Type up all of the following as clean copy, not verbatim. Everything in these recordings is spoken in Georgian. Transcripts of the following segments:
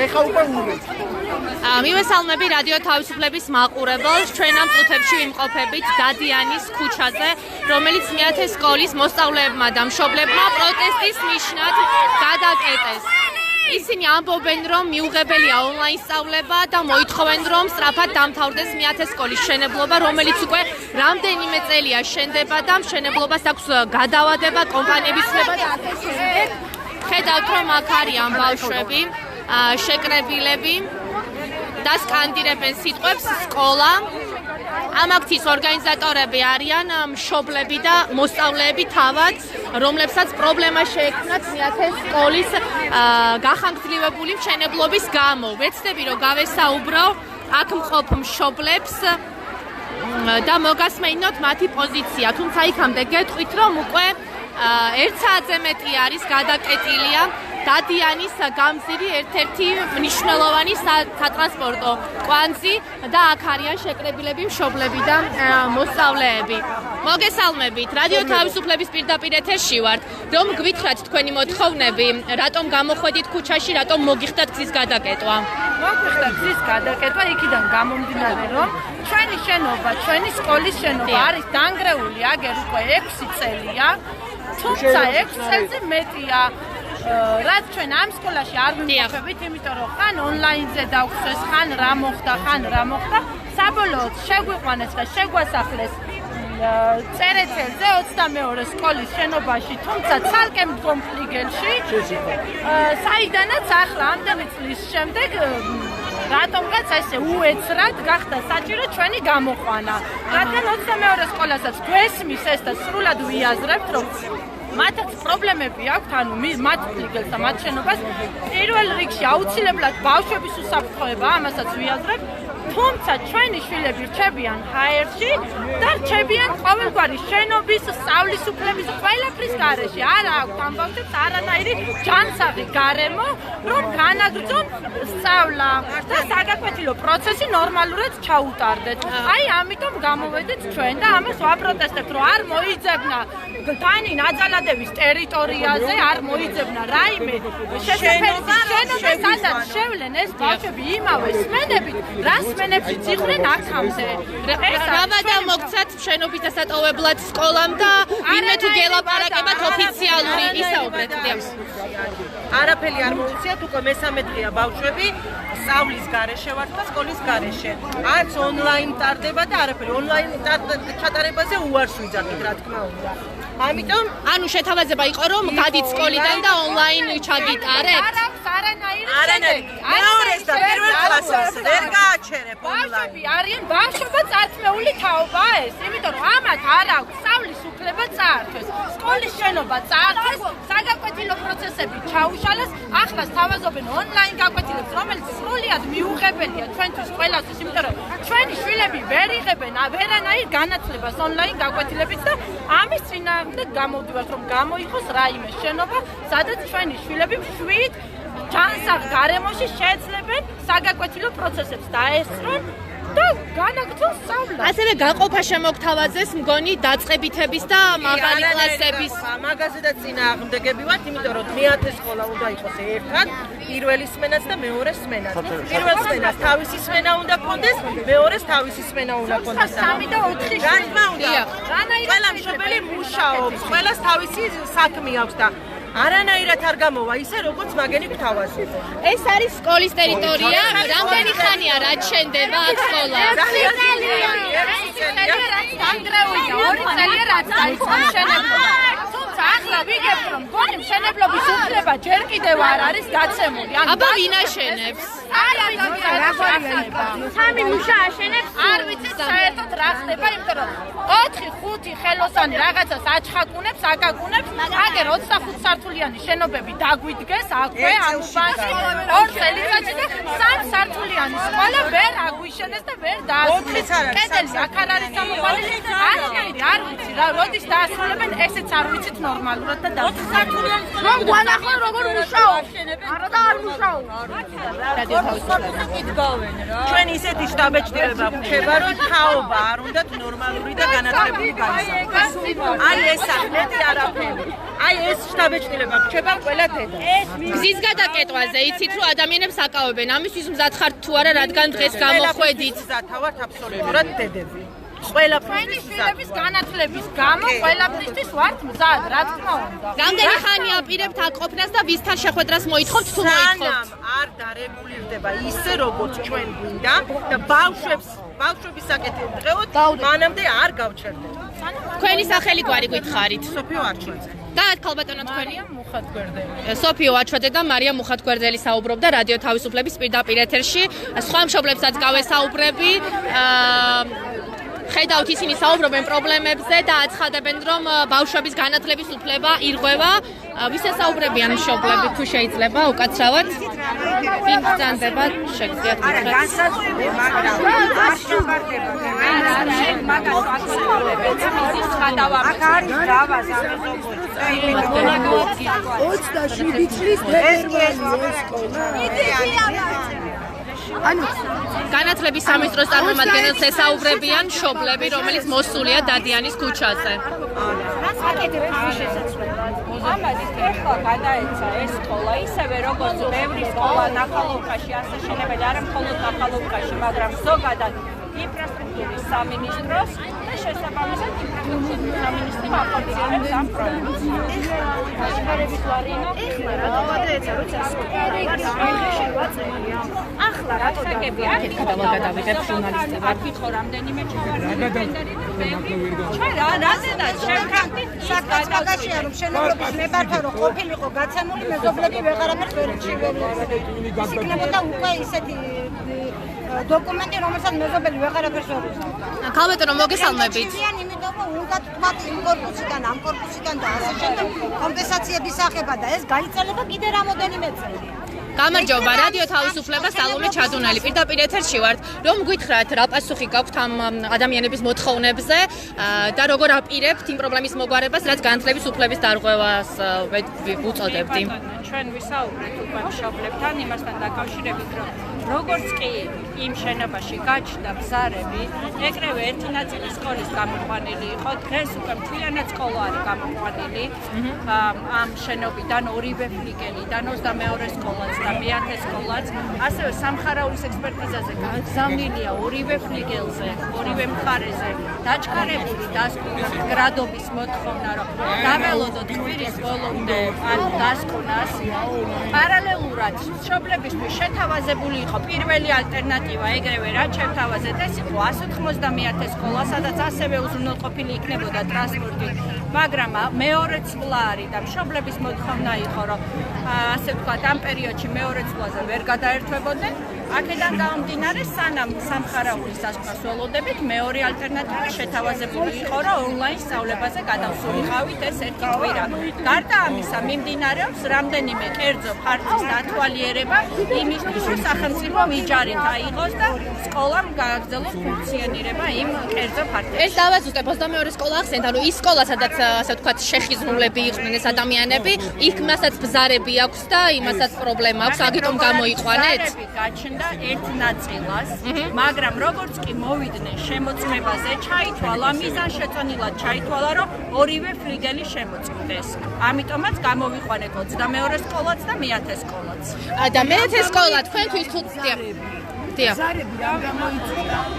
ეხა უკვე ურეთ. მივესალმები რადიო თავისუფლების მაყურებელს. ჩვენ ამ წუთებში ვიმყოფებით დადიანის ქუჩაზე, რომელიც მეათე სკოლის მოსწავლეებმა და მშობლებმა პროტესტის ნიშნად გადაკეტეს. ისინი ამბობენ, რომ მიუღებელია ონლაინ სწავლება და მოითხოვენ, რომ სწრაფად დამთავრდეს მეათე სკოლის მშენებლობა, რომელიც უკვე რამდენიმე წელია შენდება და მშენებლობას აქვს გადავადება, კომპანიების ცნება და ასე შემდეგ. ხედავთ, რომ აქ არიან ბავშვები, შეკრებილები და სკანდირებენ სიტყვებს სკოლა. ამ აქციის ორგანიზატორები არიან მშობლები და მოსწავლეები თავად, რომლებსაც პრობლემა შეექმნათ მეათე სკოლის გახანგრძლივებული მშენებლობის გამო. ვეცდები, რომ გავესაუბრო აქ მყოფ მშობლებს და მოგასმენინოთ მათი პოზიცია. თუმცა იქამდე გეტყვით, რომ უკვე 1 საათზე მეტი არის გადაკეტილია დადიანის გამზირი ერთ-ერთი მნიშვნელოვანი სატრანსპორტო კვანძი და აქ არიან შეკრებილები, მშობლები და მოსწავლეები. მოგესალმებით, რადიო თავისუფლების პირდაპირ ეთერში ვართ. რომ გვითხრათ თქვენი მოთხოვნები, რატომ გამოხვედით ქუჩაში, რატომ მოგიხდათ გზის გადაკეტვა? მოგვიხდა გზის გადაკეტვა იქიდან გამომდინარე, რომ ჩვენი შენობა, ჩვენი სკოლის შენობა არის დანგრეული აგერ უკვე 6 წელია, თუმცა 6 წელზე მეტია. რაც ჩვენ ამ სკოლაში არ ვიმყოფებით, იმიტომ რომ ხან ონლაინზე დავხსეს, ხან რა მოხდა, საბოლოოდ შეგვიყვანეს და შეგვასახლეს წერეთელზე 22 სკოლის შენობაში, თუმცა ცალკე მდგომ ფლიგელში, საიდანაც ახლა ამდენი წლის შემდეგ რატომღაც ესე უეცრად გახდა საჭირო ჩვენი გამოყვანა. რადგან 22 სკოლასაც გვესმის ეს და სრულად ვიაზრებთ, რომ მათაც პრობლემები აქვთ, ანუ მათ ფლიგელს და მათ შენობას პირველ რიგში აუცილებლად ბავშვების უსაფრთხოება, ამასაც ვიაზრებ, თუმცა ჩვენი შვილები რჩებიან ჰაერში და რჩებიან ყოველგვარი შენობის, სწავლის უფლების ყველაფრის გარეშე. არა აქვთ ამ ბავშვებს არანაირი ჯანსაღი გარემო, რომ განაგრძონ სწავლა და საგაკვეთილო პროცესი ნორმალურად ჩაუტარდეთ. აი ამიტომ გამოვედით ჩვენ და ამას ვაპროტესტებთ, რომ არ მოიძებნა დანი ნაძალადების ტერიტორიაზე, არ მოიძებნა რაიმე შესაძლებელი შენობა, სადაც შევლენ ეს ბავშვები იმავე სმენებით, რა სმენებშიც იყვნენ აქამდე. რამადა მოგცათ შენობის დასატოვებლად სკოლამ და ვინმე თუ გელაპარაკებათ ოფიციალური ისაუბრეთ. არაფერი არ მოუწიათ, უკვე მესამე დღეა ბავშვები სწავლის გარეშე ვართ და სკოლის გარეშე. არც ონლაინ ტარდება და არაფერი ონლაინ ჩატარებაზე უარს ვიძახით, რა თქმა უნდა. ამიტომ ანუ შეთავაზება იყო, რომ გადით სკოლიდან და ონლაინ ჩაგიტარებთ. არანაირი. მეორეს და პირველ კლასს ვერ გააჩერებ ონლაინ. ბავშვები არიან ბავშვობა წარქმეული თაობა ეს, იმიტომ რომ ამათ არ აქვს სწავლის უფლება წაართვეს, სკოლის შენობა წაართვეს, საგაკვეთილო პროცესები ჩაუშალეს, ახლა სთავაზობენ ონლაინ გაკვეთილებს, რომელიც სრულად მიუღებელია ჩვენთვის ყველასთვის, იმიტომ რომ ჩვენი შვილები ვერ იღებენ ვერანაირ განათლებას ონლაინ გაკვეთილებით და ამის წინააღმდეგ გამოვდივართ, რომ გამოიყოს რაიმე შენობა, სადაც ჩვენი შვილები მშვიდ ჯანსაღ გარემოში შეძლებენ საგაკვეთილო პროცესებს დაესწრონ და განაგრძონ სწავლა. ასევე გაყოფა შემოგთავაზეს მგონი დაწყებითების და მაღალი კლასების. მაგაზედაც წინააღმდეგები ვართ, იმიტომ რომ მეათე სკოლა უნდა იყოს ერთად, პირველი სმენაც და მეორე სმენაც. პირველ სმენას თავისი სმენა უნდა კონდეს, მეორეს თავისი სმენა უნდა კონდეს. 3 და 4 რა თქმა უნდა, ყველა მშობელი მუშაობს, ყველას თავისი საქმე აქვს და არანაირად არ გამოვა ისე, როგორც მაგენი გვთავაზობ. ეს არის სკოლის ტერიტორია, რამდენი ხანია რაც შენდება აქ სკოლა? დანგრეულია, 2 წელია რაც დაიწყო მშენებლობა. თუმცა ახლა ვიგებთ, რომ მგონი მშენებლობის უფლება ჯერ კიდევ არ არის გაცემული. აბა ვინ აშენებს? სამი მუშა აშენებს, არ ვიცით საერთოდ რა ხდება, იმიტომ რომ 4-5 ხელოსანი რაღაცას აჩხაკუნებს, აკაკუნებს, აგერ 25 სართულიანი შენობები დაგვიდგეს აქვე ამ უბანში, 2 წელიწადში და 3 სართულიანი სკოლა ვერ აგვიშენეს და ვერ დაასრულეს. კედელში აქ არ არის ამოყვანილი, არ ვიცი რა, როდის დაასრულებენ, ესეც არ ვიცით ნორმალურად და 20 სართულიანი სკოლა. რომ გვანახლა როგორ მუშაობს. არა და არ მუშაობს. იდგავენ რა. ჩვენ ისეთი შტაბ-ჭრილება გვქება, რომ თაობა არ უნდათ ნორმალური და განათლებული განსაკუთრება. აი ეს მეტი არაფერი. აი ეს შტაბ-ჭრილება გვქება ყველა დედა. გზის გადაკეტვაზე იცით რომ ადამიანებს აკავებენ. ამისთვის მზად ხართ თუ არა, რადგან დღეს გამოხვედით. მზადავართ აბსოლუტურად დედები. ყველაფრის შვილების განათლების გამო ყველაფრისთვის ვართ მზად, რა თქმა უნდა. რამდენი ხანი აპირებთ აქ ყოფნას და ვისთან შეხვედრას მოითხოვთ თუ მოითხოვთ? სანამ არ დარეგულირდება ისე როგორც ჩვენ გვინდა და ბავშვების საკითხი ვდღეოთ, მანამდე არ გავჩერდეთ. თქვენი სახელი გვარი გითხარით. სოფიო არჩვაძე. და ქალბატონო თქვენი? მუხათგვერდელი. სოფიო არჩვაძე და მარია მუხათგვერდელი საუბრობდა რადიო თავისუფლების პირდაპირ ეთერში. სხვა მშობლებსაც გავესაუბრები. ხედავთ ისინი საუბრობენ პრობლემებზე და აცხადებენ რომ ბავშვების განათლების უფლება ირღვევა. ვისესაუბრებიან მშობლები თუ შეიძლება უკაცრავად? ვინ ბრძანდება შეგძლიათ გითხრათ? განსაზღვრება, მაგრამ არ შევარდება. მაგას აკონტროლებენ. ის გადავამე. აქ არის დავა სამეზობლო. 27 წლის ფებრუარია სკოლა. განათლების სამინისტროს წარმომადგენელს ესაუბრებიან მშობლები, რომელიც მოსულია დადიანის ქუჩაზე. ამაზე ახლა გადაეცა ეს სკოლა, ისევე როგორც ბევრი სკოლა ნახალოვკაში, ასე შენებად არა მხოლოდ ნახალოვკაში, მაგრამ ზოგადად ინფრასტრუქტურის სამინისტროს და შესაბამისად ინფრასტრუქტურის სამინისტრო აფორცირებს ამ პროექტს. ეხლა ვარინო, ეხლა რატო გადაეცა, როცა ახლა რატო გადავიდებ ჟურნალისტებად. არ გითხო რამდენიმე ჩვენ რაზედაც შევქრახდით საკაცგაშია რომ შენობების მებართა რომ ყოფილიყო გაცემული მეზობლები ვეღარაფერს ვერ ჩიგებდნენ. ის იქნებოდა უკვე ისეთი დოკუმენტი, რომელსაც მეზობელი ვეღარაფერს ვერ უზრუნველყოფდა. ქალბატონო, მოგესალმებით. იმიტომ რომ უნდა თქვათ იმ კორპუსიდან, ამ კორპუსიდან და ასე შემდეგ კომპენსაციების სახება და ეს გაიწელება კიდე რამოდენიმე წელი. გამარჯობა, რადიო თავისუფლება, სალომე ჩადუნელი. პირდაპირ ეთერში ვართ. რომ გითხრათ, რა პასუხი გაქვთ ამ ადამიანების მოთხოვნებზე და როგორ აპირებთ იმ პრობლემის მოგვარებას, რაც განათლების უფლების დარღვევას უწოდებდი? ჩვენ ვისაუბრეთ უკვე მშობლებთან იმასთან დაკავშირებით, რომ როგორც კი იმ შენობაში გაჩნდა ბზარები, ეგრევე ერთი ნაწილი სკოლის გამოყვანილი იყო, დღეს უკვე მთლიანად სკოლა არის გამოყვანილი ამ შენობიდან ორივე ფლიგელიდან 22 სკოლაც და მეათე სკოლაც, ასევე სამხარაულის ექსპერტიზაზე გაგზავნილია ორივე ფლიგელზე, ორივე მხარეზე დაჩქარებული დასკვნას გრადობის მოთხოვნა, რომ დაველოდოთ კვირის ბოლომდე ან დასკვნას. პარალელურად მშობლებისთვის შეთავაზებული იყო პირველი ალტერნატივა, ეგრევე რაც შევთავაზეთ, ეს იყო 190 სკოლა, სადაც ასევე უზრუნველყოფილი იქნებოდა ტრანსპორტი, მაგრამ მეორე ცვლა არის და მშობლების მოთხოვნა იყო, რომ ასე ვთქვათ, ამ პერიოდში მეორე ცვლაზე ვერ გადაერთვებოდნენ. აქედან გამომდინარე, სანამ სამხარაულის დასკვნას ველოდებით, მეორე ალტერნატივა შეთავაზებული იყო, რომ ონლაინ სწავლებაზე გადავსულიყავით ეს ერთი კვირა. გარდა ამისა, მიმდინარეობს რამდენიმე კერძო ფარგლის დათვალიერება იმისთვის, რომ სახელმწიფო მიჯარით აიღოს და სკოლამ გააგრძელოს ფუნქციონირება იმ კერძო ფარგლებში. ეს დავაზუსტებ 22 სკოლა ახსენეთ, ანუ ის სკოლა, სადაც ასე ვთქვათ, შეხიზნულები იყვნენ ეს ადამიანები, იქ მასაც ბზარები აქვს და იმასაც პრობლემა აქვს, აგიტომ გამოიყვანეთ. ბზარები გაჩნდა ერთ ნაწილას, მაგრამ როგორც კი მოვიდნენ შემოწმებაზე, ჩაითვალა, მიზანშეწონილად ჩაითვალა, რომ ორივე ფლიგელი შემოწმდეს. ამიტომაც გამოვიყვანეთ 22 სკოლაც და მეათე სკოლაც. და მეათე სკოლა თქვენთვის თუ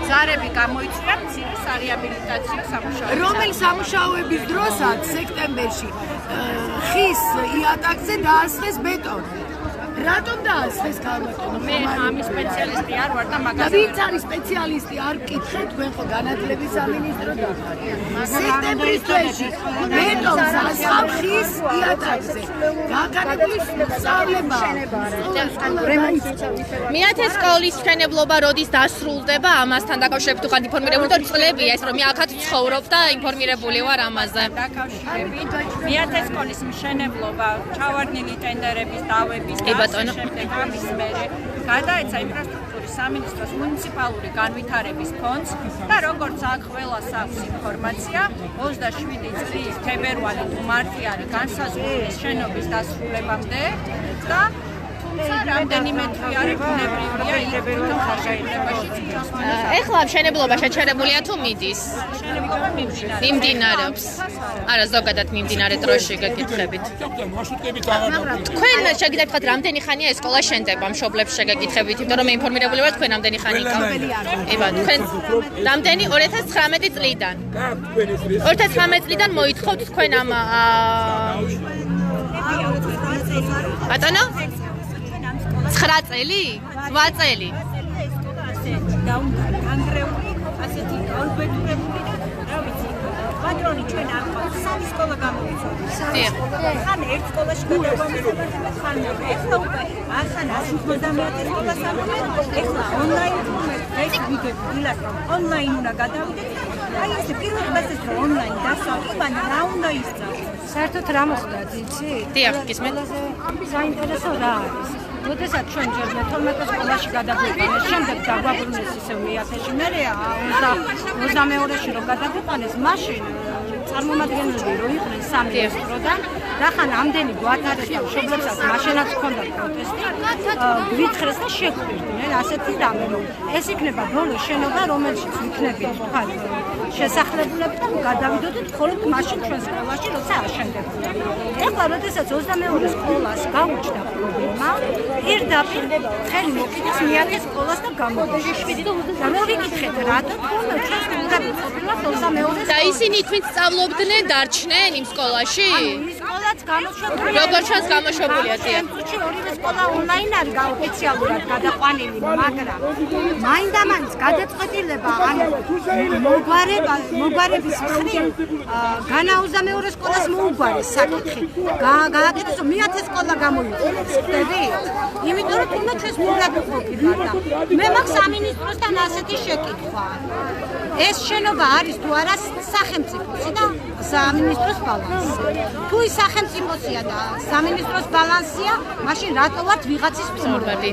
ზარები გამოიწვია მცირე სარეაბილიტაციო სამუშაოები. რომელი სამუშაოების დროსაც სექტემბერში ხის იატაკზე დაასხეს ბეტონი. რატომ დაასხეს ქალბატონო? მე ამის სპეციალისტი არ ვარ და და მაგაზე ვინც არის სპეციალისტი არ გკითხეთ, თქვენ ხო განათლების სამინისტროდან ხართ. სექტემბრის თვეში ბეტონს ასხავ ხის იატაკზე. გაგანებული სწავლება. მეათე სკოლის მშენებლობა როდის დასრულდება? ამასთან დაკავშირებით თუ ხართ ინფორმირებული და წლებია ეს რომ მე აქაც ვცხოვრობ და ინფორმირებული ვარ ამაზე. დაკავშირებით მეათე სკოლის მშენებლობა, ჩავარდნილი ტენდერების დავების და ბატონო. შემდეგ ამის მერე გადაეცა ინფრასტრუქტურის სამინისტროს მუნიციპალური განვითარების ფონდს და როგორც აქ ყველას აქვს ინფორმაცია, 27 წლის ფებრუარი თუ მარტი არის განსაზღვრული შენობის დასრულებამდე და თუ რამდენიმე თვე არის ბუნებრივია იქ ხარჯაილებაში. ეხლა მშენებლობა შეჩერებულია თუ მიდის? მშენებლობა მიმდინარეობს. არა, ზოგადად მიმდინარე დროში გეკითხებით. თქვენ შეგიძლიათ რამდენი ხანია ეს სკოლა შენდება მშობლებს შეგეკითხებით, იმიტომ რომ მე ინფორმირებული ვარ თქვენ რამდენი ხანი გყავთ. იბა, თქვენ რამდენი 2019 წლიდან. 2019 წლიდან მოითხოვთ თქვენ ამ ბატონო? 9 წელი? 8 წელი? ანგრეული, ასეთი გაუბედურებული და რა ვიცი, პატრონი ჩვენ არ ყავს, სამი სკოლა გამოვიცვალა. ხან ერთ სკოლაში გადავამოწმებთ, ხან ეხლა უკვე ახან 190 სკოლას ამოვიდა, ეხლა ონლაინ ეს ვიგებ დილას ონლაინ უნდა გადავიდეთ. აი ეს პირველ კლასის რო ონლაინ დასვლა, რა უნდა ისწავლოს? საერთოდ რა მოხდა, იცი? დიახ, გისმენთ. საინტერესო რა არის? როდესაც ჩვენ ჯერ მე-12 სკოლაში გადაგვიყვანეს, შემდეგ დაგვაბრუნეს ისე მე-10-ში, მე 22-ში რომ გადაგვიყვანეს, მაშინ წარმომადგენლები რო იყვნენ სამინისტროდან, რახან ამდენი გვატარეს და მშობლებსაც მაშინაც ჰქონდა პროტესტი, გვითხრეს და შეგვირდნენ ასეთი რამე, რომ ეს იქნება ბოლო შენობა, რომელშიც იქნებიან თქვენ შესახლებულები და გადავიდოდეთ მხოლოდ მაშინ ჩვენ სკოლაში, როცა აშენდებოდა. ეხლა როდესაც 22 სკოლას გაუჩნდა პრობლემა, პირდაპირ ხელი მოკიდეს მე-10 სკოლას და გამოდიში. და რო ვიკითხეთ რატო, თუმცა ჩვენ სკოლები ყოფილა 22-ზე. და ისინი თქვენ სწავლობდნენ დარჩნენ იმ სკოლაში? ის სკოლაც გამოშვებულია. როგორ ჩანს გამოშვებულია, დიახ. ჩემში ორივე სკოლა ონლაინ არის ოფიციალურად გადაყვანილი, მაგრამ მაინდამაინც გადაწყვეტილება ან მოგვარების მხრივ განაუზამეორე სკოლას მოუგვარეს საკითხი. გააკეთეს რომ მე-10 სკოლა გამოიყენოს, ხდები? იმიტომ რომ თუნდაც ჩვენ სკოლად ვყოფილვართ და მე მაქვს სამინისტროსთან ასეთი შეკითხვა. ეს შენობა არის თუ არა სახელმწიფოსი და სამინისტროს ბალანსი. თუ ის სახელმწიფოსია და სამინისტროს ბალანსია, მაშინ რატო ვართ ვიღაცის მსურველი?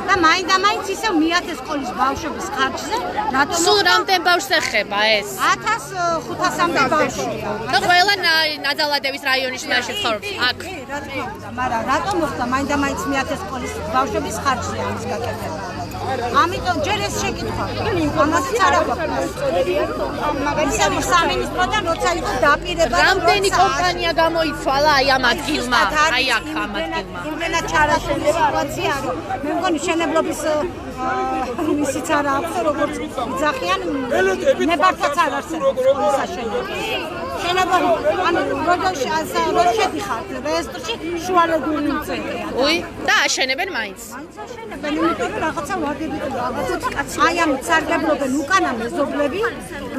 და მაინდამაინც ისევ მე-10 სკოლის ბავშვების ხარჯზე რატო სულ რამდენ ბავშვს ეხება ეს? 1500-მდე ბავშვია. და ყველა ნაძალადევის რაიონის მაშინ ცხოვრობს აქ. რა თქმა უნდა, მაგრამ რატო მოხდა მაინდამაინც მე-10 სკოლის ბავშვების ხარჯზე ამის გაკეთება? ამიტომ ჯერ ეს შეკითხვა. ამასაც არ აქვს. ისევ სამინისტროდან როცა იყო დაპირება რამდენი კომპანია გამოიცვალა აი ამ ადგილმა, აი აქ ამ ადგილმა. იმენა ჩარაშული სიტუაცია, რომ მე მგონი შენებლობის ისიც არ აქვს, როგორც იძახიან, ნებართვაც არ არსებობს სკოლის აშენება. შენობა, ანუ როგორ შედიხართ რეესტრში შუალედური უწევია. უი, და აშენებენ მაინც. აშენებენ, იმიტომ რომ რაღაცა ვარდებით აი ამ სარგებლობენ უკანა მეზობლები,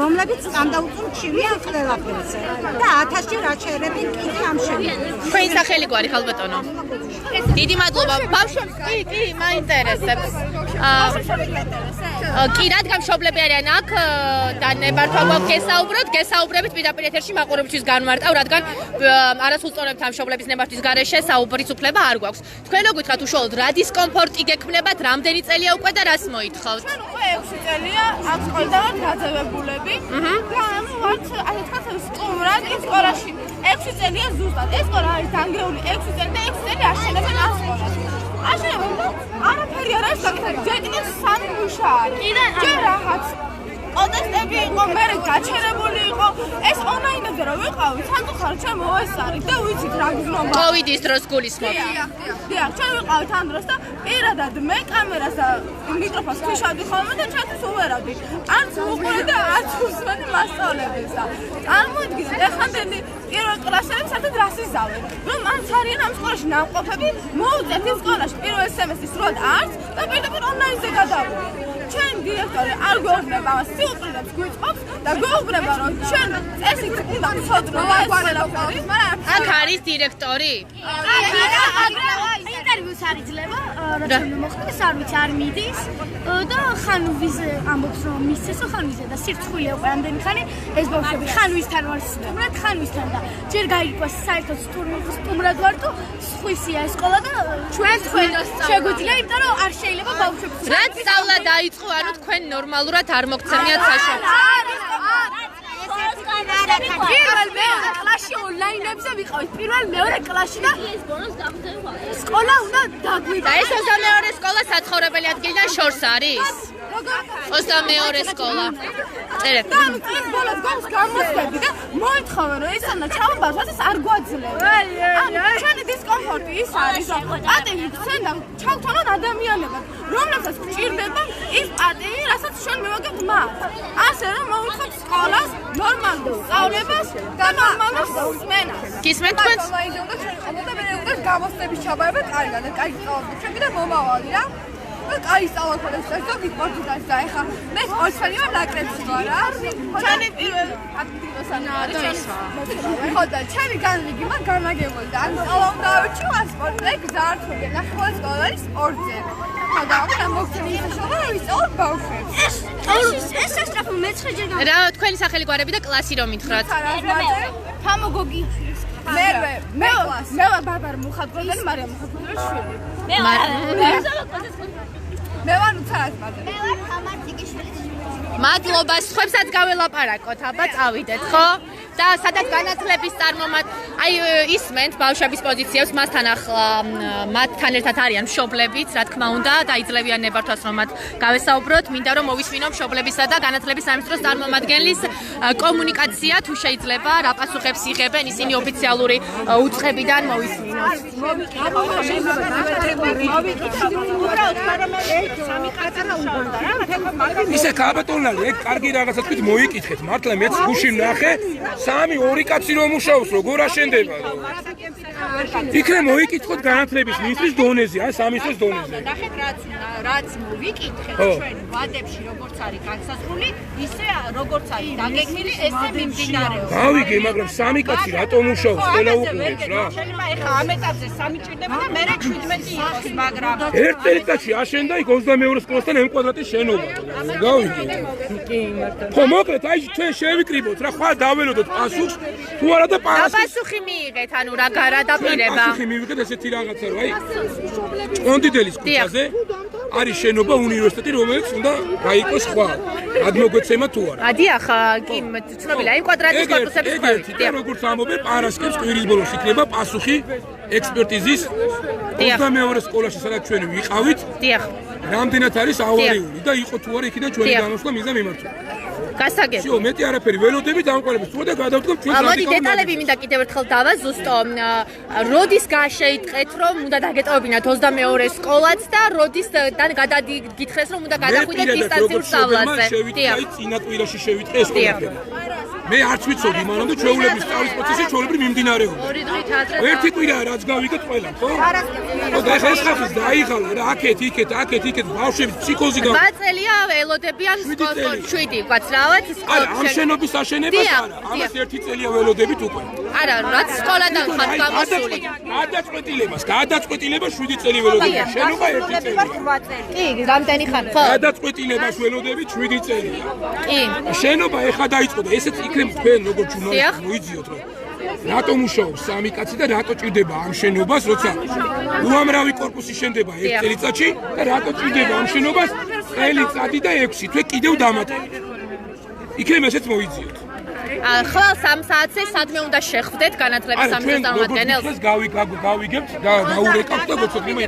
რომლებიც კანდაუწუნ ჩივიან ყველაფერზე. და 1000-ჯერ აჩერებენ კიდე ამ შენობას. თქვენი სახელი გვარი ხალბატონო. დიდი მადლობა. ბავშვებს კი, მაინტერესებს. კი, რადგან მშობლები არიან აქ და ნებართვა გვაქვს გესაუბრებით პირდაპირ ეთერში მაყურებელთვის განმარტავ, რადგან არასრულწლოვანებთან მშობლების ნებართვის გარეშე საუბრის უფლება არ გვაქვს. თქვენ რო გითხრათ უშუალოდ რა დისკომფორტი გექმნებათ, რამდენი წელია უკვე და რას მოითხოვთ? ჩვენ უკვე 6 წელია აქ სკოლიდან ვართ გაძევებულები. და ანუ ვართ ასე თქვა სტუმრად იმ სკოლაში. 6 წელია ზუსტად. ეს სკოლა არის დანგრეული 6 წელი და 6 წელი აშენებენ ამ სკოლას. აშენებენ და არაფერი არ არის გაკეთებული. ჯერ სამი მუშა არის. ჯერ რაღაც პროტესტები იყო, მე გაჩერებული იყო. ეს ონლაინებზე რო ვიყავით, სამწუხაროდ ჩვენ მოესწარით და ვიცით რა გზნობა. კოვიდის დროს გულისხმობ. დიახ, ჩვენ ვიყავით ამ დროს და პირადად მე კამერას და მიკროფონს ვიშავდი ხოლმე და ჩვენთვის უვერავდი. არც უყურე და არც უსმენი მასწავლებელს და წარმოიდგინეთ, ეხანდელი პირველ კლასელებს საერთოდ რას იზავენ? რომ არც არიან ამ სკოლაში ნამყოფები, მოუწევთ იმ სკოლაში პირველ სემესტრის როდ არც და პირდაპირ ონლაინზე გადავიდეთ. ჩვენ დირექტორი არ გვეუბნება ამას, სიუპრილებს გვიწყობს და გვეუბნება რომ ჩვენ წესით უნდა ვცოდნო ეს ყველაფერი. აქ არის დირექტორი? ინტერვიუს არ იძლევა, რაც მოხდეს, არ ვიცი, არ მიდის და ხან ვიზე ამბობს რომ მისცესო, ხან ვიზე და სირცხვილია უკვე ამდენი ხანი ეს ბავშვები ხან ვისთან ვარ სტუმრად, ხან ვისთან და ჯერ გაიგოს საერთოდ სტუმრად ვარ თუ სხვისია ეს სკოლა და ჩვენ შეგვიძლია, იმიტომ რომ არ შეიძლება ბავშვებს რაც სწავლა დაიწყო, ანუ თქვენ ნორმალურად არ მოგცემიათ საშუალო. პირველ მეორე კლასში ონლაინებზე ვიყავით. პირველ მეორე კლასში და სკოლა უნდა დაგვიდა. ეს 22 სკოლა საცხოვრებელი ადგილიდან შორს არის? 22 სკოლა. წერეთ. და წლის ბოლოს გონს გამოსვედი და მოითხოვე რომ ესანა ჩავაბაროთ ეს არ გვაძლევს. ჩვენი დისკომფორტი ის არის რომ პატივი გცენ და ჩავთვალოთ ადამიანებად რომლებსაც გჭირდება ის პატივი რასაც ჩვენ მივაგებთ მათ. ასე რომ მოვითხოვთ სკოლას ნორმალურ სწავლებას და ნორმალურ სმენას. გისმენთ თქვენს? ონლაინზე უნდა ჩვენ ყავდა მე უკვე გამოსწრების ჩაბარება კარგად და კაი სწავლობთ და მომავალი რა. კაი სწავლობთ და გიპორტიტას და ეხა მე ორცალი ვარ ნაკრებში ვარ რა. ჩვენი პირველი ხო და ჩემი განრიგი მაგ განაგებული და ან სწავლა უნდა ავიჩიო სპორტზე გზართული ნახევარ სკოლაში სპორტზე. ხო და ამ მოგწონი შეშობა ვისწავლ ბავშვებს. ეს სასწრაფო მეცხრე ჯერ რა თქვენი სახელი გვარები და კლასი რომ მითხრათ? თამოგოგი მე ვარ ბარბარ მუხატგორელი მარიამ მუხატგორელის შვილი. მე ვარ უცარას მადლობა. მე ვარ თამარ მადლობა, სხვებსაც გაველაპარაკოთ, აბა წავიდეთ, ხო? და სადაც განათლების წარმომად, აი ისმენთ ბავშვების პოზიციებს, მასთან ახლა მათთან ერთად არიან მშობლებიც, რა თქმა უნდა, დაიძლევიან ნებართვას რომ მათ გავესაუბროთ, მინდა რომ მოვისმინო მშობლებისა და განათლების სამინისტროს წარმომადგენლის კომუნიკაცია, თუ შეიძლება, რა პასუხებს იღებენ, ისინი ოფიციალური უწყებიდან მოვისმინოთ. ისე კაბატონალი, ეგ კარგი რაღაცა თქვით მოიკითხეთ, მართლა მეც გუში ვნახე, 3-2 კაცი რომ მუშაობს, როგორ აშენდება. იქნებ მოიკითხოთ განათლების მინისტრის დონეზე, ან სამინისტროს დონეზე. ნახეთ რაც მოვიკითხეთ ჩვენ ვადებში როგორც არის განსაზღვრული, ისე როგორც არის დაგეგმილი, ესე მიმდინარეობს. გავიგე, მაგრამ 3 კაცი რატომ მუშაობს, ყველა უყურებს რა. შეიძლება ეხა ამ ეტაპზე 3 ჭირდება და მე 17 იყოს, მაგრამ ერთ წელიწადში აშენდა იქ 22 სკოლასთან M კვადრატის შენობა. გავიგე. ხო, მოკლედ, აი ჩვენ შევიკრიბოთ რა, ხვალ დაველოდოთ პასუხს, თუ არა და პასუხი მიიღეთ, ანუ რა გარდაპირება. პასუხი მივიღეთ ესეთი რაღაცა, რა, აი კონდიტელის ქუჩაზე არის შენობა უნივერსიტეტი, რომელიც უნდა გაიყოს ხვალ. გადმოგვეცემა თუ არა. დიახ, კი, ცნობილია, M კვადრატის კორპუსების ერთი და როგორც ამობენ, პარასკევს კვირის ბოლოს იქნება პასუხი ექსპერტიზის 22 სკოლაში, სადაც ჩვენ ვიყავით. დიახ. რამდენად არის ავარიული და იყო თუ არა იქიდან ჩვენი განოსვლა მიზა მიმართვა. გასაგებია. всё, მეტი არაფერი, ველოდებით ამყოლებს თუ და გადავდგოთ ჩვენ მოდი დეტალები მინდა კიდევ ერთხელ დავაზუსტო. როდის გაშეიტყეთ რომ უნდა დაგეტოვებინათ 22 სკოლაც და როდისთან გადაგითხრეს რომ უნდა გადახვიდეთ დისტანციურ სწავლაზე. დიახ. წინა კვირაში შევიტყე ეს ყველაფერი. მე არც ვიცოდი, მაგრამ და ჩვეულების სწავლის პროცესი ჩვეულებრივ მიმდინარეობდა. ორი დღით ადრე. ერთი კვირა რაც გავიგეთ ყველა, ხო? ხო, და ეს ხალხის დაიღალა რა, აქეთ, იქეთ, ბავშვები ფსიქოზი გავა. 8 წელია ველოდებიან სკოლაში, 7 ვაცრავად არა, ამ შენობის აშენებას არა, ამას 1 წელია ველოდებით უკვე. არა, რაც სკოლადან ხარ გამოსული. გადაწყვეტილება 7 წელი ველოდებით. შენობა 1 წელია. კი, რამდენი ხარ, ხო? გადაწყვეტილებას ველოდებით 7 წელია. კი. შენობა ეხა დაიწყო და ესეც იქნებ თქვენ როგორ ჟურნალისტი მოიძიოთ რომ რატო მუშაობს 3 კაცი და რატო ჭირდება ამ შენობას, როცა უამრავი კორპუსი შენდება 1 წელიწადში და რატო ჭირდება ამ შენობას წელიწადი და 6 თვე კიდევ დამატებით. იქნებ ესეც მოიძიოთ. ხვალ 3 საათზე სადმე უნდა შეხვდეთ განათლების სამინისტროს წარმომადგენელს? ეს გავიგებთ და დაურეკავთ და გოცოდინმა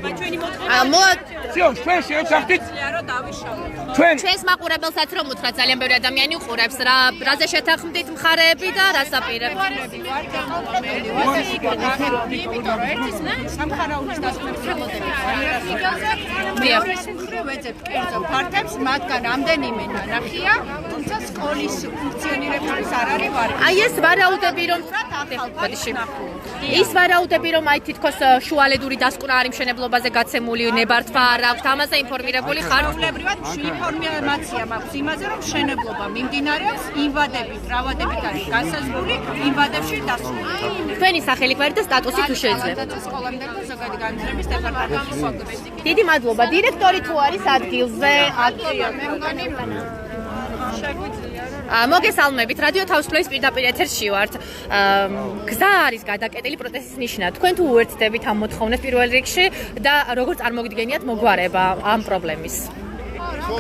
ჩვენ შევსახდით ჩვენს მაყურებელსაც რომ უთხრათ, ძალიან ბევრი ადამიანი უყურებს, რაზე შეთანხმდით მხარეები და რას აპირებთ? იმიტომ რომ ერთის სამხარაულის დასკვნების ველოდებით ვეძებთ კერძო ფაქტებს, მათგან რამდენიმე ნანახია, თუმცა სკოლის ფუნქციონირებისთვის არ არის ვარი. აი ეს ვარაუდები რომ ის ვარაუდები რომ აი თითქოს შუალედური დასკვნა არის მშენებლობაზე გაცემული, ნებართვა არ აქვს, ამაზე ინფორმირებული ხარ? ჩვეულებრივად ინფორმაცია მაქვს იმაზე, რომ მშენებლობა მიმდინარეობს, ინვადებით, რავადებით არის განსაზღვრული, ინვადებში დასრულდა. თქვენი სახელი გვარი და სტატუსი თუ შეიძლება. სკოლამდე და ზოგადი განათლების დეპარტამენტის სოფლის. დიდი მადლობა. დირექტორი თუ არის ადგილზე? მოგესალმებით, რადიო თავისუფლების პირდაპირ ეთერში ვართ. გზა არის გადაკეტილი პროტესტის ნიშნად. თქვენ თუ უერთდებით ამ მოთხოვნებს პირველ რიგში და როგორ წარმოგიდგენიათ მოგვარება ამ პრობლემის?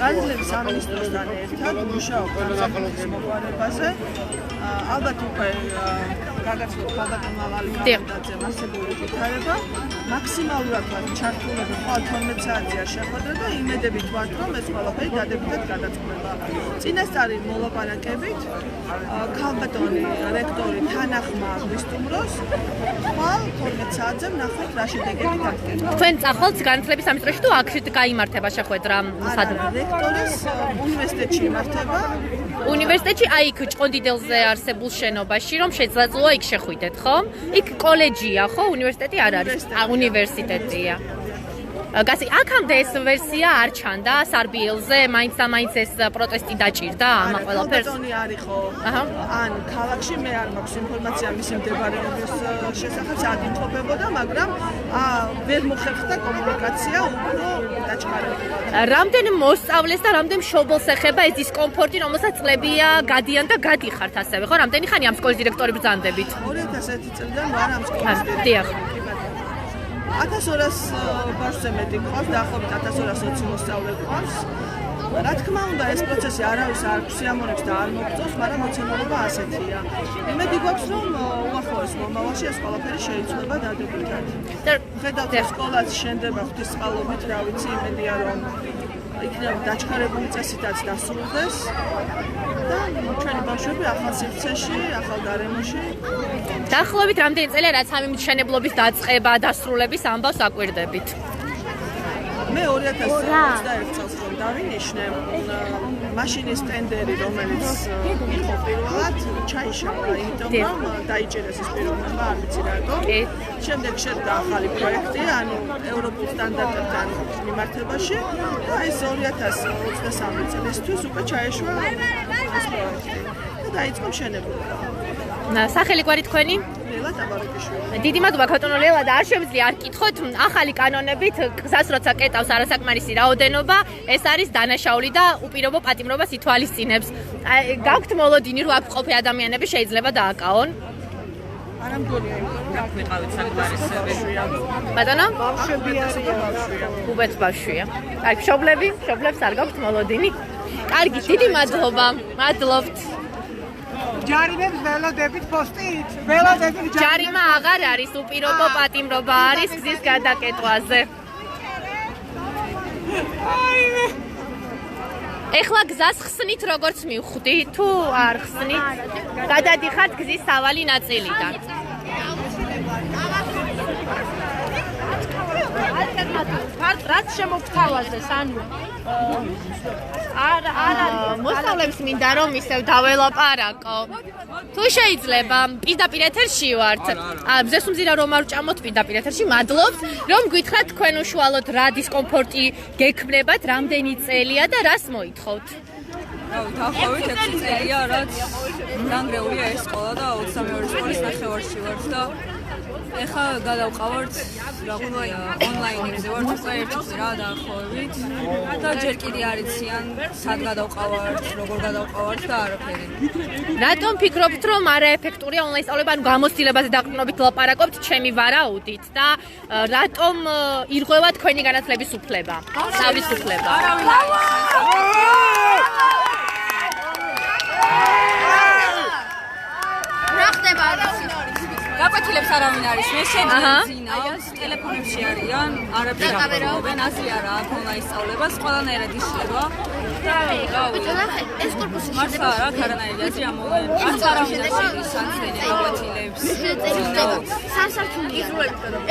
განათლების სამინისტროსთან ერთად მუშაობ განსაკუთრების მოგვარებაზე. ალბათ უკვე გაგაცნობთ ხალხმა ვალიდაციაზე მასებული ვითარება მაქსიმალურად ჩართულები ხვალ 12 საათია შეხვედრა და იმედებით ვართ რომ ეს ყველაფერი დადებითად გადაწყდება. წინასწარი მოლაპარაკებით ქალბატონი რექტორი თანახმა გვისტუმროს ხვალ 12 საათზე ვნახოთ რა შედეგები დადგება. თქვენ წახვალთ განათლების სამინისტროში თუ აქეთ გაიმართება შეხვედრა სადმე? რექტორის უნივერსიტეტში იმართება. უნივერსიტეტში აი იქ ჭყონდიდელზე არსებულ შენობაში რომ შეძლო იქ შეხვიდეთ, ხო? იქ კოლეჯია, ხო? უნივერსიტეტი არ არის. უნივერსიტეტია. გასი, აქამდე ეს ვერსია არ ჩანდა სარბიელზე, მაინც და მაინც ეს პროტესტი დაჭირდა ამ ყველაფერს. ბატონი არის ხო? ან ქალაქში მე არ მაქვს ინფორმაცია მისი მდებარეობის შესახებ, სად იმყოფებოდა, მაგრამ ვერ მოხერხდა კომუნიკაცია უფრო დაჩქარებულად. რამდენ მოსწავლეს და რამდენ მშობელს ეხება ეს დისკომფორტი, რომელსაც წლებია გადიან და გადიხართ ასევე, ხო? რამდენი ხანი ამ სკოლის დირექტორი ბრძანდებით? 2001 წლიდან ვარ ამ სკოლის დირექტორი. 1200 ბავშვზე მეტი გვყავს, დაახლოებით 1220 მოსწავლე გვყავს. რა თქმა უნდა, ეს პროცესი არავის არ სიამოვნებს და არ მოგწონს, მაგრამ მოცემულობა ასეთია. იმედი გვაქვს, რომ უახლოეს მომავალში ეს ყველაფერი შეიცვლება დადებითად. ხედავთ, სკოლაც შენდება ღვთისწყალობით, რა ვიცი, იმედია, რომ იქნება დაჩქარებული წესითაც დასრულდეს. და ჩვენი ბავშვები ახალ სივრცეში, ახალ გარემოში. დაახლოებით რამდენი წელია რაც ამ მშენებლობის დაწყება, დასრულების ამბავს აკვირდებით? მე 2021 წელს რომ დავინიშნე, მაშინის ტენდერი, რომელიც იყო პირველად, ჩაიშალა, იმიტომ რომ დაიჭერეს ეს პიროვნება, არ ვიცი რატომ. შემდეგ შედგა ახალი პროექტი, ანუ ევროპულ სტანდარტებთან მიმართებაში და ეს 2023 წლისთვის უკვე ჩაეშვა ეს პროექტი და დაიწყო მშენებლობა. სახელი გვარი თქვენი? ლელა ტაბაროკიშვილი. დიდი მადლობა ბატონო ლელა და არ შემიძლია არ გკითხოთ ახალი კანონებით გზას როცა კეტავს არასაკმარისი რაოდენობა ეს არის დანაშაული და უპირობო პატიმრობას ითვალისწინებს. გაქვთ მოლოდინი რო აქ მყოფი ადამიანები შეიძლება დააკავონ? არა მგონია იმიტომ რომ ვიყავით საკმარისები. ბატონო? ბავშვები არიან. უბეთ ბავშვია. აი მშობლებს არ გაქვთ მოლოდინი? კარგი, დიდი მადლობა. მადლობთ. ჯარიმებს ველოდებით პოსტით. ველოდებით ჯარიმა აღარ არის, უპირობო პატიმრობა არის გზის გადაკეტვაზე. ეხლა გზას ხსნით როგორც მივხვდი, თუ არ ხსნით? გადადიხართ გზის სავალი ნაწილიდან. რაც შემოგთავაზეს, ანუ არ მოსწავლეებს მინდა რომ ისევ დაველაპარაკო. თუ შეიძლება, პირდაპირ ეთერში ვართ. მზესუმზირა რომ არ ვჭამოთ პირდაპირ ეთერში, მადლობთ, რომ გითხრათ თქვენ უშუალოდ რა დისკომფორტი გექმნებათ, რამდენი წელია და რას მოითხოვთ? დაახლოებით 6 წელია, რაც დანგრეულია ეს სკოლა და 22 სკოლის ნახევარში ვართ და ეხლა გადავყავართ ონლაინებზე ვართ უკვე 1 წელი რა დაახლოებით და ჯერ კიდე არ იციან სად გადავყავართ, როგორ გადავყავართ და არაფერი. რატომ ფიქრობთ რომ არაეფექტურია ონლაინ სწავლება, ანუ გამოცდილებაზე დაყრდნობით ლაპარაკობთ ჩემი ვარაუდით და რატომ ირღვევა თქვენი განათლების უფლება? სწავლის უფლება. რა ხდება არის? გაკვეთილებს არავინ არის, მე შეძინავს, ტელეფონებში არიან, არაფერი აღწევენ, ასე არა, ონლაინ სწავლებას, ყველანაირად იშლება. ეს კორპუსი მართლა რა გარანაირია ამოვენ. არც არავინ არ შეისანცენ გაკვეთილებს. სასართული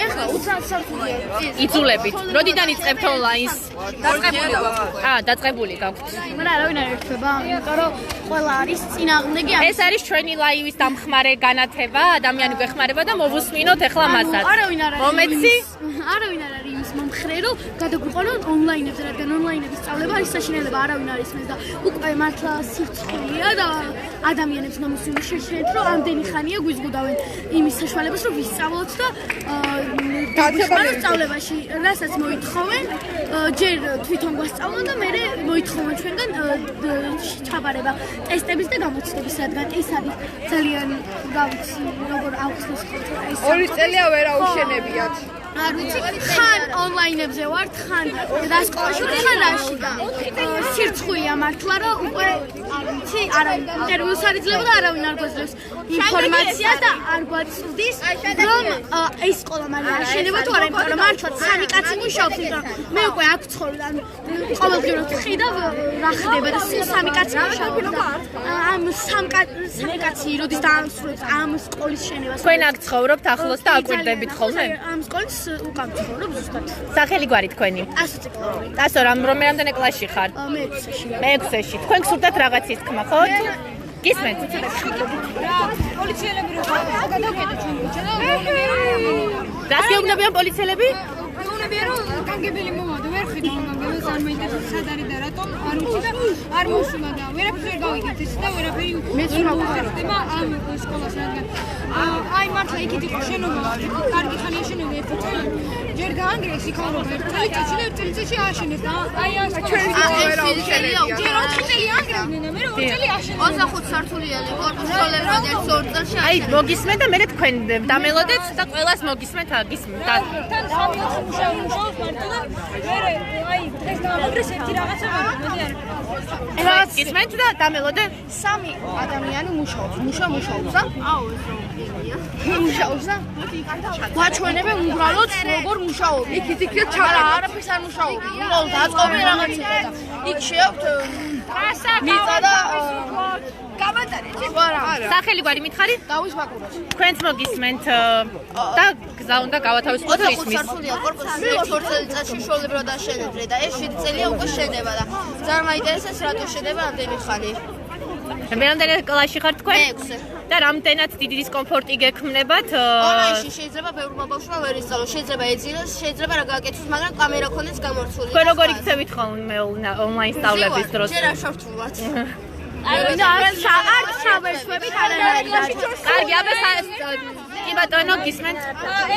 ეხლა 30 სართულია. იწულებით. როდიდან იწყებთ ონლაინს? დაწყებული გვაქვს. დაწყებული გაქვთ. მაგრამ არავინ არ ერთვება, იმიტომ რომ ყველა არის წინააღმდეგი. ეს არის ჩვენი ლაივის დამხმარე განათება, ადამიანი გვეხმარება და მოვუსმინოთ ეხლა მასაც. არავინ არ არის. მომეცი? არავინ არ არის იმის მომხრე, რომ გადაგვიყვანოთ ონლაინებზე, რადგან ონლაინების სწავლება არის საშინელება, არავინ არ ისმენს და უკვე მართლა სირცხულია და ადამიანებს გამოსული შეშენთ, რომ ამდენი ხანია გვიზღუდავენ იმის საშუალებას, რომ ვისწავლოთ და დაგვიყვანოთ სწავლებაში, რასაც მოითხოვენ, ჯერ თვითონ გვასწავლონ და მერე მოითხოვენ ჩვენგან ჩაბარება ტესტების და გამოცდების, რადგან ეს არის ძალიან გავიცი, როგორ აუხსნეს ეს. 2 წელია ვერ აუშენებიათ. არ ვიცი, ხან ონლაინებზე ვართ, ხან დასკოლაში, ხან რაში და სირცხვილია მართლა, რომ უკვე არ ვიცი, არავინ ინტერვიუს არ იძლევა და არავინ არ გვაძლევს ინფორმაცია და არ გვაწვდის, რომ ეს სკოლა მალე აშენება თუ არა, იმიტომ რომ მართლა სამი კაცი მუშაობს, იმიტომ რომ მე უკვე აქ ცხოვრობ, ანუ ყოველდღიურად ვხედავ რა ხდება და სულ სამი კაცი მუშაობს და ამ სამი კაცი როდის დაამსრულებს ამ სკოლის შენებას. თქვენ აქ ცხოვრობთ ახლოს და აკვირდებით ხოლმე? ამ სკოლის უკან ცხოვრობ ზუსტად. სახელი გვარი თქვენი? ტასო ციკლოვი. ტასო, რამდენი კლასში ხარ? მე-6-ში. მე-6-ში. თქვენ გსურდათ რაღაცის თქმა, ხო? გისმენთ? პოლიციელები რო გადავკეტე ჩვენ გუჩა და რას გეუბნებიან პოლიციელები? მეუბნებიან რომ განგებელი მოვადო, ვერ ხედავ განგებელს არ მაინტერესებს სად არის და რატომ არ ვიცი და არ მოსულა და ვერაფერს ვერ გავიგებთ ის და ვერაფერი მეცურაუხდება ამ სკოლას რადგან აი მართლა იქით იყო შენობა, კარგი ხანია შენობა ერთი წელი ჯერ გაანგრიეს იქაურობა ერთი წელი და ერთი წელი ააშენეს და აი ამ ჩვენი ჯერ 4 წელი ანგრევდნენ და მე 2 წელი აშენეს 25 სართულიანი კორპუსი სკოლები ერთ 2 წელში აი მოგისმენთ და მე თქვენ დამელოდეთ და ყველას მოგისმენთ გისმენთ და თან 3-4 მუშაობს მარტო და მე აი დღეს დაამაგრეს ერთი რაღაცა მოდი არ გისმენთ და დამელოდე 3 ადამიანი მუშაობს და მუშაობს და გვაჩვენებენ უბრალოდ როგორ მუშაობ. იქით ჩალა არაფერს არ მუშაობ. უბრალოდ დაწყობენ რაღაცა და იქ შეაქვთ მიწა და გამატარეთ. სახელი გვარი მითხარი? დავის ბაკურას. თქვენც მოგისმენთ და გზა უნდა გავათავისუფლოთ ისმის. 25 სართულიან კორპუსი 2 წელიწადში შოლებრო დაშენებდნენ და ეს 7 წელია უკვე შედება და ძალიან მაინტერესებს რატო შედება ამდენი ხანი. რამდენი კლასში ხართ თქვენ? მე-6. და რამდენად დიდი დისკომფორტი გექმნებათ? ონლაინში შეიძლება ბევრმა ბავშვმა ვერ ისწავლოს, შეიძლება ეძინოს, შეიძლება რა გააკეთოს, მაგრამ კამერა ქონდეს გამორთული. თქვენ როგორ იქცევით ხოლმე ონლაინ სწავლების დროს? ჯერ არ შევთვლათ. არ შევერთვებით არანაირად. კარგი, აბა კი ბატონო, გისმენთ?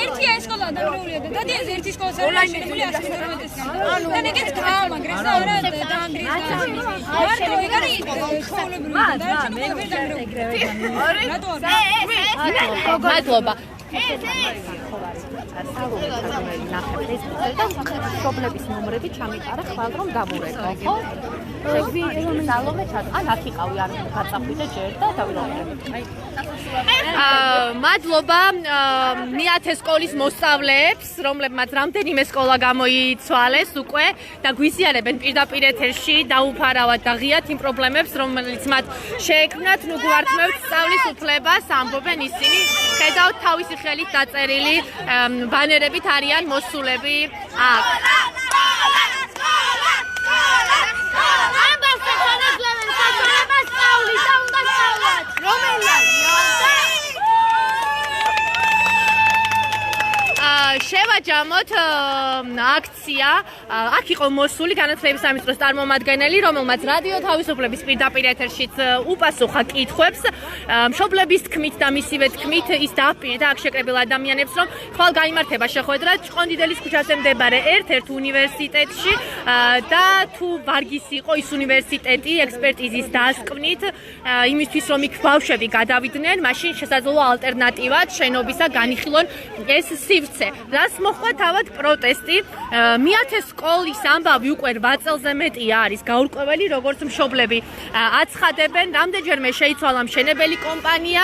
ერთია ეს სკოლა დაგრეულია და დადიან ერთი სკოლა სარაშენებული 118-ის. ანუ და ეგეც გაამაგრეს და არა დაანგრიეს. მარტო ეგ არის ცხოვრებრივი და ჩვენ ვერ დაგრეულია. მადლობა. შობლების ნომრები ჩამიყარა ხვალ რომ დამურეკო, ხო? შეგვიძლია ზალომე ჩად. ან აქ იყავი არ გაწაფვიდე ჯერ და დავირობდები. მადლობა მეათე სკოლის მოსწავლეებს, რომლებმაც რამდენიმე სკოლა გამოიცვალეს უკვე და გვიზიარებენ პირდაპირ ეთერში დაუფარავად და ღიათ იმ პრობლემებს, რომელიც მათ შეექმნათ, ნუ გვართმევთ სწავლის უფლებას, ამბობენ ისინი. ხედავთ თავისი ხელით დაწერილი ბანერებით არიან მოსულები აქ. შევაჯამოთ აქცია. აქ იყო მოსული განათლების სამინისტროს წარმომადგენელი, რომელმაც რადიო თავისუფლების პირდაპირ ეთერშიც უპასუხა კითხვებს. მშობლების თქმით და მისივე თქმით ის დააფინეთ აქ შეკრებილ ადამიანებს, რომ ხვალ გაიმართება შეხვედრა ჭყონდიდელის ქუჩაზე მდებარე ერთ-ერთ უნივერსიტეტში და თუ ვარგისი იყო ის უნივერსიტეტი ექსპერტიზის დასკვნით იმისთვის, რომ იქ ბავშვები გადავიდნენ, მაშინ შესაძლოა ალტერნატივად შენობისა განიხილონ ეს სივრცე. რას მოხდა თავად პროტესტი? მეათე სკოლის ამბავი უკვე 8 წელზე მეტია არის გაურკვეველი, როგორც მშობლები აცხადებენ. რამდენჯერმე შეიცვალა მშენებელი კომპანია,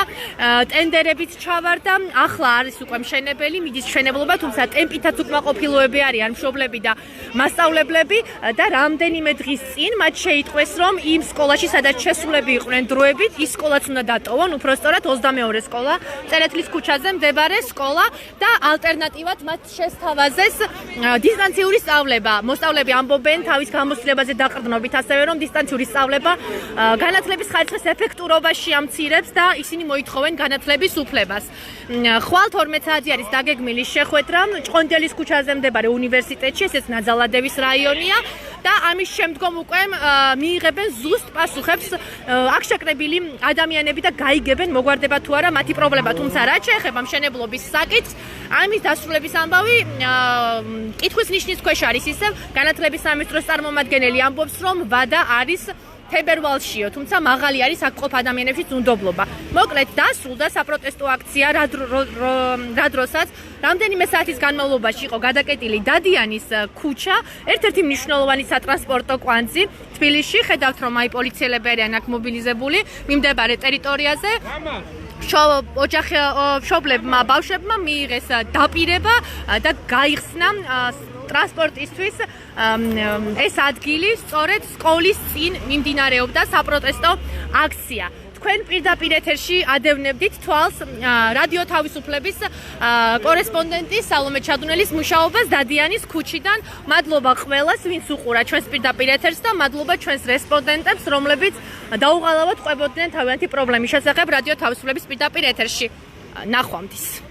ტენდერებიც ჩავარდა, ახლა არის უკვე მშენებელი, მიდის მშენებლობა, თუმცა ტემპითაც უკმაყოფილოები არიან მშობლები და მასწავლებლები და რამდენიმე დღის წინ მათ შეიტყვეს, რომ იმ სკოლაში, სადაც შესულები იყვნენ დროებით, ის სკოლაც უნდა დატოვონ, უпростоრად 22 სკოლა, წერეთლის ქუჩაზე მდებარე სკოლა და ალტერნატივად მათ შესთავაზეს დისტანციური სწავლება. მოსწავლეები ამბობენ თავის გამოცდილებაზე დაყრდნობით, ასევე რომ დისტანციური სწავლება განათლების ხარისხის ეფექტურობაში ამცირებს და ისინი მოითხოვენ განათლების უფლებას. ხვალ 12 საათი არის დაგეგმილი შეხვედრა ჭყონდიელის ქუჩაზე მდებარე უნივერსიტეტში, ესეც ნაძალადევის რაიონია და ამის შემდგომ უკვე მიიღებენ ზუსტ პასუხებს აქ შეკრებილი ადამიანები და გაიგებენ მოგვარდება თუ არა მათი პრობლემა. თუმცა რაც შეეხება მშენებლობის საკითხს, ამის დასრულების ამბავი კითხვის ნიშნის ქვეშ არის ისევ განათლების სამინისტროს წარმომადგენელი ამბობს, რომ ვადა არის თებერვალშიო, თუმცა მაღალი არის აქ ყოფ ადამიანებში ძუნდობლობა. მოკლედ დასრულდა საპროტესტო აქცია, რა დროსაც რამდენიმე საათის განმავლობაში იყო გადაკეტილი დადიანის ქუჩა, ერთ-ერთი მნიშვნელოვანი სატრანსპორტო კვანძი თბილისში. ხედავთ, რომ აი პოლიციელები არიან აქ მობილიზებული მიმდებარე ტერიტორიაზე. მშობლებმა, ბავშვებმა მიიღეს დაპირება და გაიხსნა ტრანსპორტისთვის ეს ადგილი, სწორედ სკოლის წინ მიმდინარეობდა საპროტესტო აქცია. თქვენ პირდაპირ ეთერში ადევნებდით თვალს რადიო თავისუფლების კორესპონდენტის სალომე ჩადუნელის მუშაობას დადიანის ქუჩიდან. მადლობა ყველას, ვინც უყურა ჩვენს პირდაპირ ეთერს და მადლობა ჩვენს რესპონდენტებს, რომლებიც დაუღალავად ყვებოდნენ თავიანთი პრობლემის შესახებ რადიო თავისუფლების პირდაპირ ეთერში. ნახვამდის.